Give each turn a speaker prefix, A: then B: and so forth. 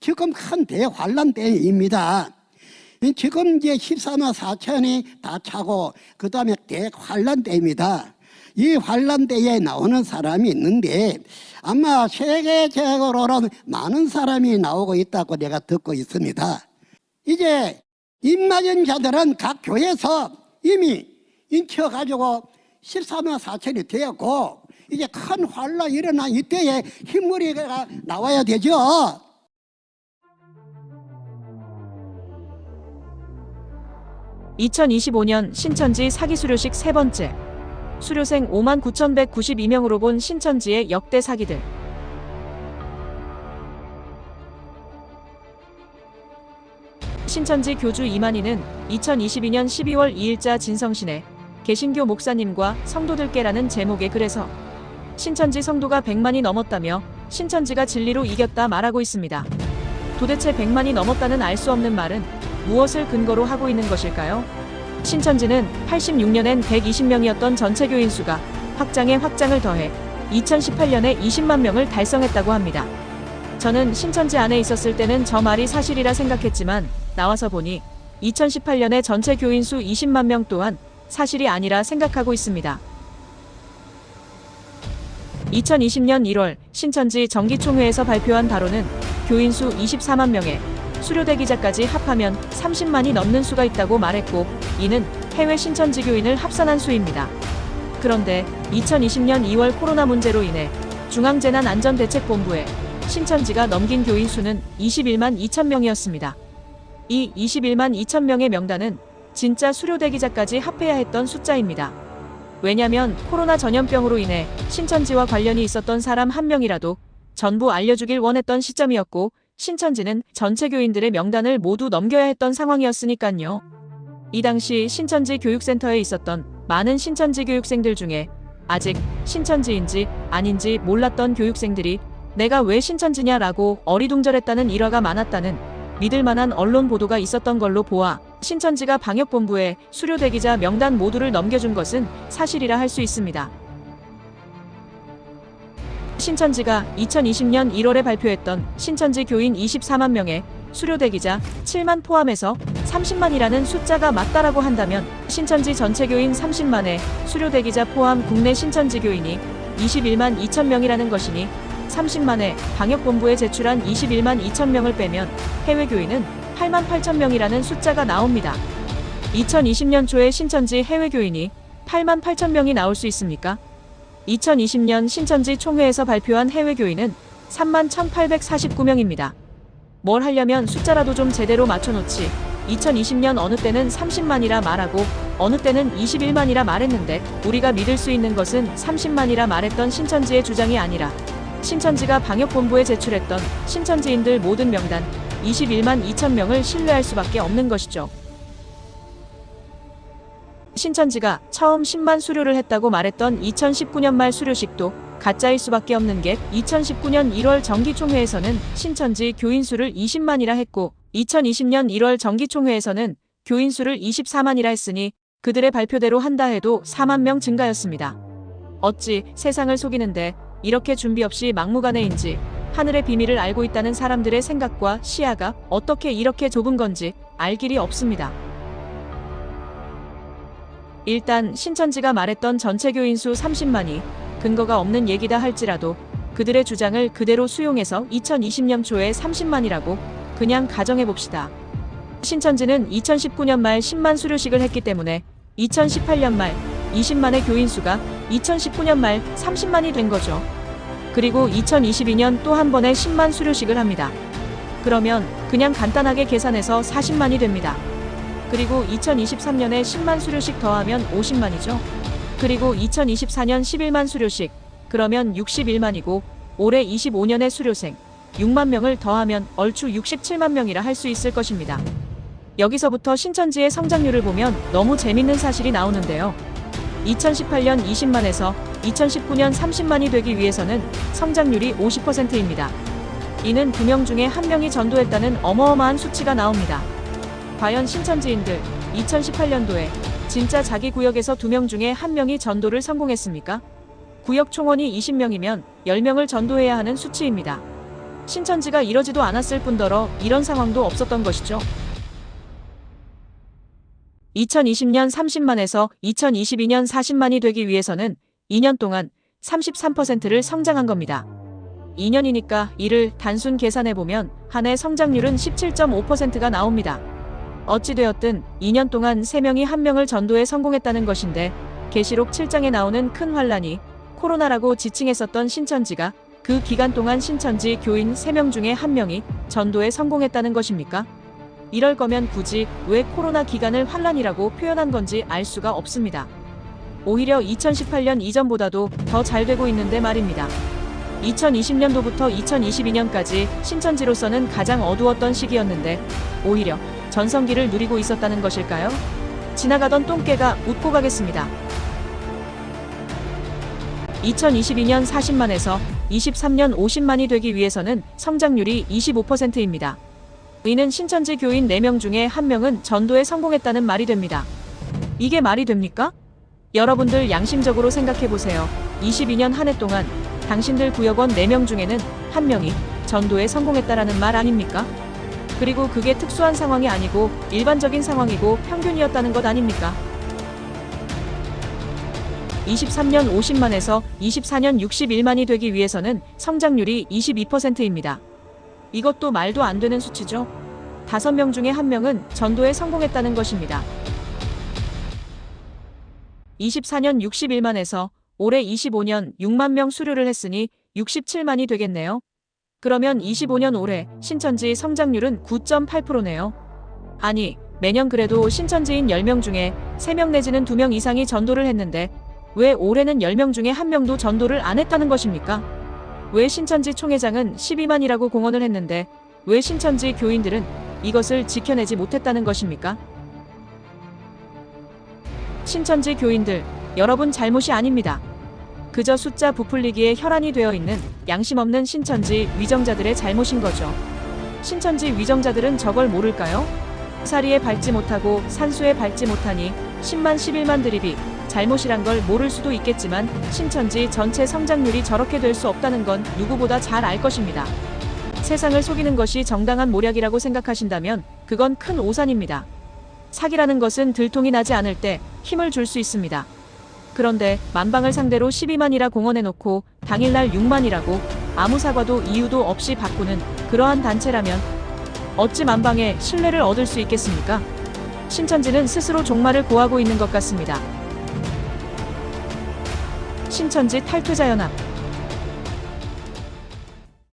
A: 지금 큰 대환란 때입니다. 지금 이제 14만 4천이 다 차고 그 다음에 대환란 때입니다. 이 환란 때에 나오는 사람이 있는데 아마 세계적으로는 많은 사람이 나오고 있다고 내가 듣고 있습니다. 이제 입맞은 자들은 각 교회에서 이미 인쳐가지고 14만 4천이 되었고 이제 큰 환란이 일어난 이때에 흰머리가 나와야 되죠.
B: (2025년) 신천지 사기 수료식 세 번째. 수료생 59,192명으로 본 신천지의 역대 사기들. 신천지 교주 이만희는 2022년 12월 2일자 진성신에 개신교 목사님과 성도들께라는 제목의 글에서 신천지 성도가 100만이 넘었다며 신천지가 진리로 이겼다 말하고 있습니다. 도대체 100만이 넘었다는 알 수 없는 말은 무엇을 근거로 하고 있는 것일까요? 신천지는 86년엔 120명이었던 전체 교인 수가 확장에 확장을 더해 2018년에 20만 명을 달성했다고 합니다. 저는 신천지 안에 있었을 때는 저 말이 사실이라 생각했지만 나와서 보니 2018년에 전체 교인 수 20만 명 또한 사실이 아니라 생각하고 있습니다. 2020년 1월 신천지 정기총회에서 발표한 바로는 교인 수 24만 명에 수료대 기자까지 합하면 30만이 넘는 수가 있다고 말했고 이는 해외 신천지 교인을 합산한 수입니다. 그런데 2020년 2월 코로나 문제로 인해 중앙재난안전대책본부에 신천지가 넘긴 교인 수는 21만 2천 명이었습니다. 이 21만 2천 명의 명단은 진짜 수료대 기자까지 합해야 했던 숫자입니다. 왜냐면 코로나 전염병으로 인해 신천지와 관련이 있었던 사람 한 명이라도 전부 알려주길 원했던 시점이었고 신천지는 전체 교인들의 명단을 모두 넘겨야 했던 상황이었으니깐요. 이 당시 신천지 교육센터에 있었던 많은 신천지 교육생들 중에 아직 신천지인지 아닌지 몰랐던 교육생들이 내가 왜 신천지냐라고 어리둥절했다는 일화가 많았다는 믿을만한 언론 보도가 있었던 걸로 보아 신천지가 방역본부에 수료대 기자 명단 모두를 넘겨준 것은 사실이라 할 수 있습니다. 신천지가 2020년 1월에 발표했던 신천지 교인 24만 명의 수료대 기자 7만 포함해서 30만이라는 숫자가 맞다라고 한다면 신천지 전체 교인 30만에 수료대 기자 포함 국내 신천지 교인이 21만 2천 명이라는 것이니 30만에 방역본부에 제출한 21만 2천 명을 빼면 해외 교인은 8만 8천 명이라는 숫자가 나옵니다. 2020년 초에 신천지 해외 교인이 8만 8천 명이 나올 수 있습니까? 2020년 신천지 총회에서 발표한 해외 교인은 3만 1,849명입니다. 뭘 하려면 숫자라도 좀 제대로 맞춰놓지. 2020년 어느 때는 30만이라 말하고 어느 때는 21만이라 말했는데 우리가 믿을 수 있는 것은 30만이라 말했던 신천지의 주장이 아니라 신천지가 방역본부에 제출했던 신천지인들 모든 명단 21만 2천 명을 신뢰할 수밖에 없는 것이죠. 신천지가 처음 10만 수료를 했다고 말했던 2019년 말 수료식도 가짜일 수밖에 없는 게 2019년 1월 정기총회에서는 신천지 교인 수를 20만이라 했고 2020년 1월 정기총회에서는 교인 수를 24만이라 했으니 그들의 발표대로 한다 해도 4만 명 증가였습니다. 어찌 세상을 속이는데 이렇게 준비 없이 막무가내인지 하늘의 비밀을 알고 있다는 사람들의 생각과 시야가 어떻게 이렇게 좁은 건지 알 길이 없습니다. 일단 신천지가 말했던 전체 교인 수 30만이 근거가 없는 얘기다 할지라도 그들의 주장을 그대로 수용해서 2020년 초에 30만이라고 그냥 가정해봅시다. 신천지는 2019년 말 10만 수료식을 했기 때문에 2018년 말 20만의 교인 수가 2019년 말 30만이 된 거죠. 그리고 2022년 또 한 번에 10만 수료식을 합니다. 그러면 그냥 간단하게 계산해서 40만이 됩니다. 그리고 2023년에 10만 수료식 더하면 50만이죠. 그리고 2024년 11만 수료식, 그러면 61만이고 올해 25년의 수료생 6만 명을 더하면 얼추 67만 명이라 할 수 있을 것입니다. 여기서부터 신천지의 성장률을 보면 너무 재밌는 사실이 나오는데요. 2018년 20만에서 2019년 30만이 되기 위해서는 성장률이 50%입니다. 이는 2명 중에 1명이 전도했다는 어마어마한 수치가 나옵니다. 과연 신천지인들 2018년도에 진짜 자기 구역에서 2명 중에 1명이 전도를 성공했습니까? 구역 총원이 20명이면 10명을 전도해야 하는 수치입니다. 신천지가 이러지도 않았을 뿐더러 이런 상황도 없었던 것이죠. 2020년 30만에서 2022년 40만이 되기 위해서는 2년 동안 33%를 성장한 겁니다. 2년이니까 이를 단순 계산해보면 한 해 성장률은 17.5%가 나옵니다. 어찌되었든 2년 동안 3명이 1명을 전도에 성공했다는 것인데 계시록 7장에 나오는 큰 환란이 코로나라고 지칭했었던 신천지가 그 기간 동안 신천지 교인 3명 중에 1명이 전도에 성공했다는 것입니까? 이럴 거면 굳이 왜 코로나 기간을 환란이라고 표현한 건지 알 수가 없습니다. 오히려 2018년 이전보다도 더 잘 되고 있는데 말입니다. 2020년도부터 2022년까지 신천지로서는 가장 어두웠던 시기였는데 오히려 전성기를 누리고 있었다는 것일까요? 지나가던 똥개가 웃고 가겠습니다. 2022년 40만에서 23년 50만이 되기 위해서는 성장률이 25%입니다. 이는 신천지 교인 4명 중에 1명은 전도에 성공했다는 말이 됩니다. 이게 말이 됩니까? 여러분들 양심적으로 생각해보세요. 22년 한 해 동안 당신들 구역원 4명 중에는 1명이 전도에 성공했다라는 말 아닙니까? 그리고 그게 특수한 상황이 아니고 일반적인 상황이고 평균이었다는 것 아닙니까? 23년 50만에서 24년 61만이 되기 위해서는 성장률이 22%입니다. 이것도 말도 안 되는 수치죠. 5명 중에 1명은 전도에 성공했다는 것입니다. 24년 61만에서 올해 25년 6만 명 수료를 했으니 67만이 되겠네요. 그러면 25년 올해 신천지 성장률은 9.8%네요. 아니, 매년 그래도 신천지인 10명 중에 3명 내지는 2명 이상이 전도를 했는데 왜 올해는 10명 중에 1명도 전도를 안 했다는 것입니까? 왜 신천지 총회장은 12만이라고 공언을 했는데 왜 신천지 교인들은 이것을 지켜내지 못했다는 것입니까? 신천지 교인들, 여러분 잘못이 아닙니다. 그저 숫자 부풀리기에 혈안이 되어 있는 양심 없는 신천지 위정자들의 잘못인 거죠. 신천지 위정자들은 저걸 모를까요? 사리에 밟지 못하고 산수에 밟지 못하니 10만 11만 드립이 잘못이란 걸 모를 수도 있겠지만 신천지 전체 성장률이 저렇게 될 수 없다는 건 누구보다 잘 알 것입니다. 세상을 속이는 것이 정당한 모략이라고 생각하신다면 그건 큰 오산입니다. 사기라는 것은 들통이 나지 않을 때 힘을 줄 수 있습니다. 그런데 만방을 상대로 12만이라 공언해놓고 당일날 6만이라고 아무 사과도 이유도 없이 바꾸는 그러한 단체라면 어찌 만방에 신뢰를 얻을 수 있겠습니까? 신천지는 스스로 종말을 고하고 있는 것 같습니다. 신천지 탈퇴자연합